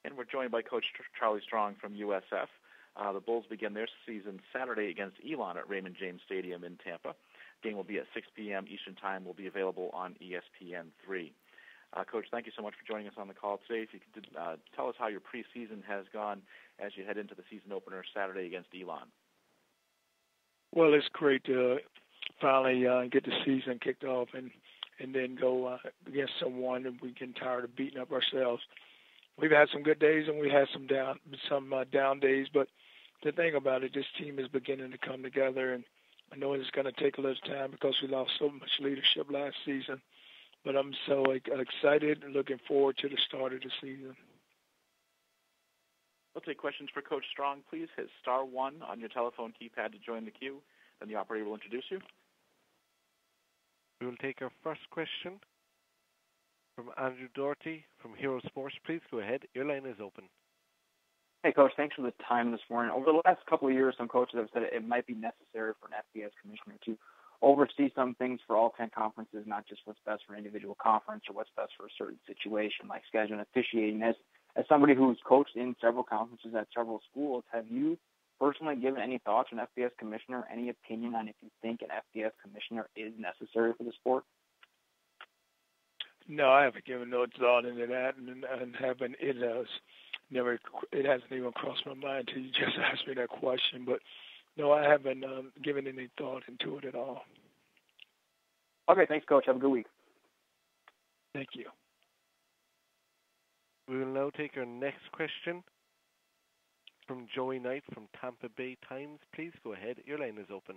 And we're joined by Coach Charlie Strong from USF. The Bulls begin their season Saturday against Elon at Raymond James Stadium in Tampa. Game will be at 6 p.m. Eastern Time. Will be available on ESPN3. Coach, thank you so much for joining us on the call today. If you could tell us how your preseason has gone as you head into the season opener Saturday against Elon. Well, it's great to finally get the season kicked off and then go against someone and we get tired of beating up ourselves. We've had some good days and we had some down days, but the thing about it, this team is beginning to come together, and I know it's going to take a little time because we lost so much leadership last season, but I'm so excited and looking forward to the start of the season. We'll take questions for Coach Strong. Please hit *1 on your telephone keypad to join the queue, then the operator will introduce you. We will take our first question from Andrew Doherty from Hero Sports. Please go ahead. Your line is open. Hey, Coach. Thanks for the time this morning. Over the last couple of years, some coaches have said it might be necessary for an FBS commissioner to oversee some things for all 10 conferences, not just what's best for an individual conference or what's best for a certain situation, like scheduling, officiating. As somebody who's coached in several conferences at several schools, have you personally given any thoughts on FBS commissioner, any opinion on if you think an FBS commissioner is necessary for the sport? No, I haven't given no thought into that, and haven't. It hasn't even crossed my mind until you just asked me that question. But no, I haven't given any thought into it at all. Okay, thanks, Coach. Have a good week. Thank you. We will now take our next question from Joey Knight from Tampa Bay Times. Please go ahead. Your line is open.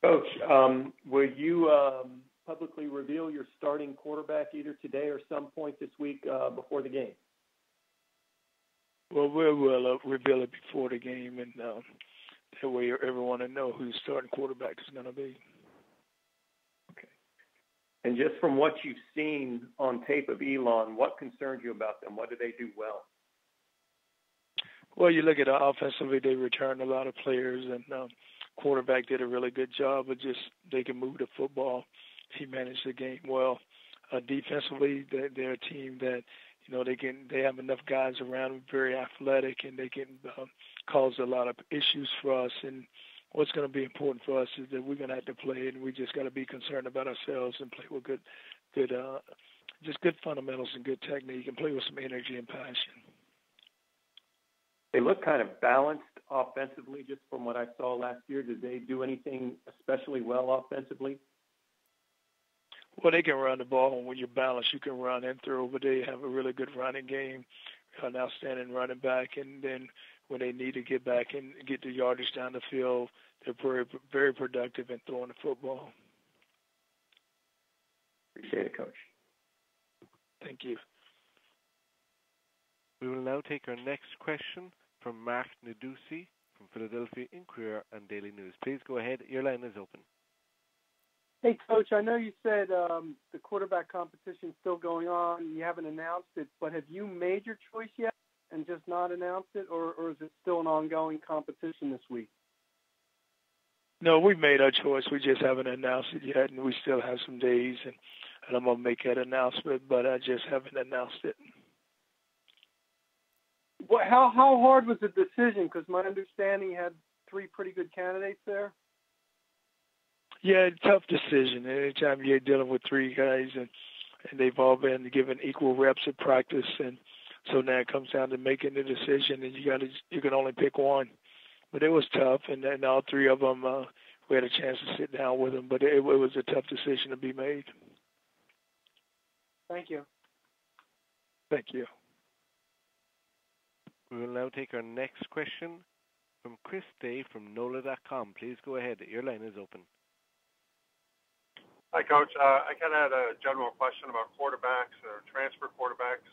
Coach, will you publicly reveal your starting quarterback either today or some point this week before the game? Well, we'll reveal it before the game, and that way everyone will know who the starting quarterback is going to be. Okay. And just from what you've seen on tape of Elon, what concerns you about them? What do they do well? Well, you look at it offensively, they returned a lot of players, and quarterback did a really good job of just they can move the football. He managed the game well. Defensively, they're a team that they have enough guys around them, very athletic, and they can cause a lot of issues for us. And what's going to be important for us is that we're going to have to play, and we just got to be concerned about ourselves and play with good fundamentals and good technique, and play with some energy and passion. They look kind of balanced offensively, just from what I saw last year. Did they do anything especially well offensively? Well, they can run the ball, and when you're balanced, you can run and throw, but they have a really good running game, an outstanding running back, and then when they need to get back and get the yardage down the field, they're very, very productive in throwing the football. Appreciate it, Coach. Thank you. We will now take our next question from Mark Nadusi from Philadelphia Inquirer and Daily News. Please go ahead. Your line is open. Hey, Coach, I know you said the quarterback competition is still going on. You haven't announced it, but have you made your choice yet and just not announced it, or is it still an ongoing competition this week? No, we've made our choice. We just haven't announced it yet, and we still have some days, and I'm going to make that announcement, but I just haven't announced it. Well, how hard was the decision? Because my understanding you had 3 pretty good candidates there. Yeah, tough decision. Anytime you're dealing with 3 guys and they've all been given equal reps at practice, and so now it comes down to making the decision, and you can only pick one. But it was tough, and all 3 of them we had a chance to sit down with them, but it was a tough decision to be made. Thank you. Thank you. We will now take our next question from Chris Day from NOLA.com. Please go ahead. Your line is open. Hi, Coach. I kind of had a general question about quarterbacks or transfer quarterbacks.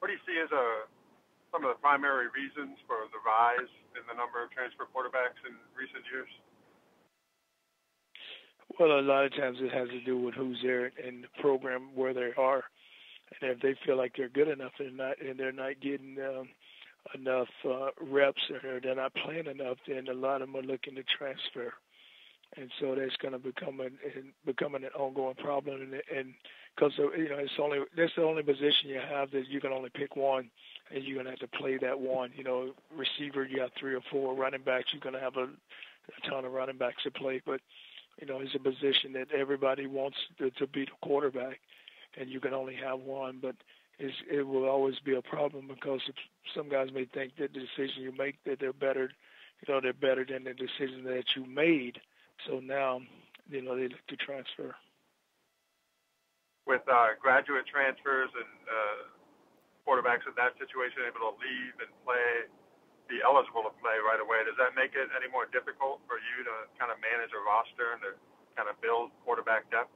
What do you see as some of the primary reasons for the rise in the number of transfer quarterbacks in recent years? Well, a lot of times it has to do with who's there in the program where they are, and if they feel like they're good enough and they're not getting enough reps or they're not playing enough, then a lot of them are looking to transfer. And so that's going to become an ongoing problem. And because that's the only position you have that you can only pick one, and you're gonna have to play that one. Receiver, you got 3 or 4. Running backs, you're gonna have a ton of running backs to play, but it's a position that everybody wants to be the quarterback, and you can only have one. But it will always be a problem because some guys may think that the decision you make that they're better, they're better than the decision that you made. So now, they look to transfer. With graduate transfers and quarterbacks in that situation able to leave and be eligible to play right away, does that make it any more difficult for you to kind of manage a roster and to kind of build quarterback depth?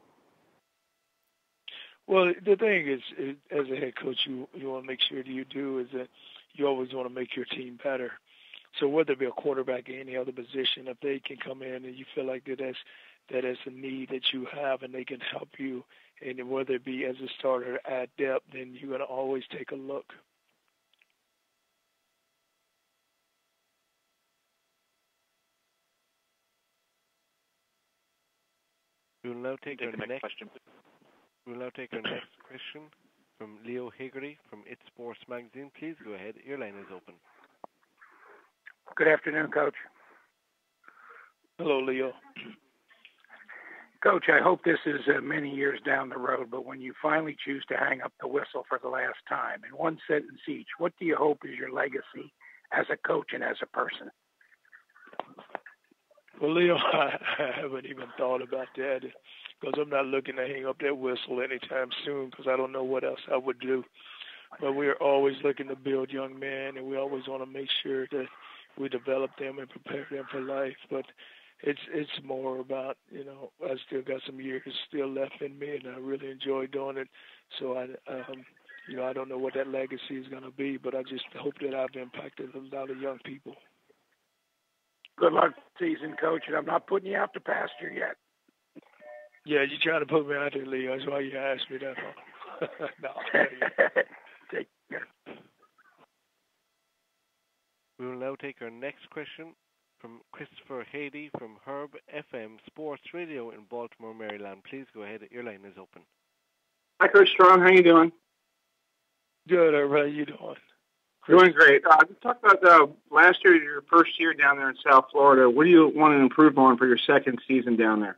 Well, the thing is, as a head coach, you want to make sure that you do is that you always want to make your team better. So whether it be a quarterback or any other position, if they can come in and you feel like that's a need that you have and they can help you, and whether it be as a starter at depth, then you're going to always take a look. We will now take our next question. We'll now take our next question from Leo Haggerty from It Sports Magazine. Please go ahead. Your line is open. Good afternoon, Coach. Hello, Leo. Coach, I hope this is many years down the road, but when you finally choose to hang up the whistle for the last time, in one sentence each, what do you hope is your legacy as a coach and as a person? Well, Leo, I haven't even thought about that because I'm not looking to hang up that whistle anytime soon because I don't know what else I would do. But we're always looking to build young men, and we always want to make sure that we develop them and prepare them for life. But it's more about, I still got some years still left in me, and I really enjoy doing it. So I don't know what that legacy is going to be, but I just hope that I've impacted a lot of young people. Good luck season, Coach, and I'm not putting you out to pasture yet. Yeah, you're trying to put me out there, Leo. That's why you asked me that. No, take care. We will now take our next question from Christopher Hady from Herb FM Sports Radio in Baltimore, Maryland. Please go ahead. Your line is open. Hi, Coach Strong. How you doing? Good. How are you doing? Doing great. Talk about last year, your first year down there in South Florida. What do you want to improve on for your second season down there?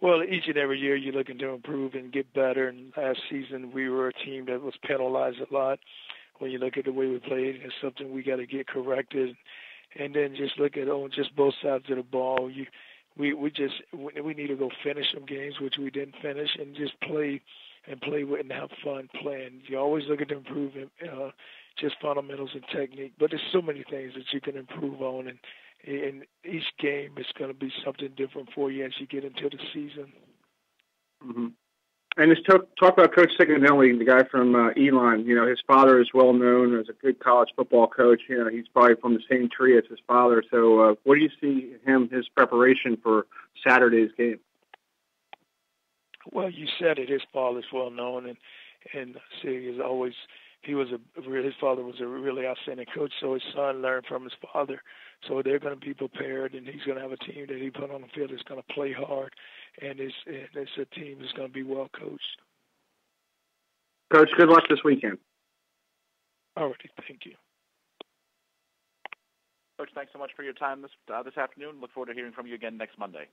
Well, each and every year you're looking to improve and get better. And last season we were a team that was penalized a lot. When you look at the way we played, it's something we got to get corrected. And then just look at just both sides of the ball. We need to go finish some games, which we didn't finish, and just play with and have fun playing. You always look at improvement, just fundamentals and technique. But there's so many things that you can improve on, and in each game it's going to be something different for you as you get into the season. Mm-hmm. And just talk about Coach Sigonelli, the guy from Elon. His father is well known as a good college football coach. He's probably from the same tree as his father. So what do you see his preparation for Saturday's game? Well, you said it. His father's well known, and his father was a really outstanding coach. So his son learned from his father. So they're going to be prepared, and he's going to have a team that he put on the field that's going to play hard, and it's a team that's going to be well coached. Coach, good luck this weekend. All righty, thank you. Coach, thanks so much for your time this afternoon. Look forward to hearing from you again next Monday.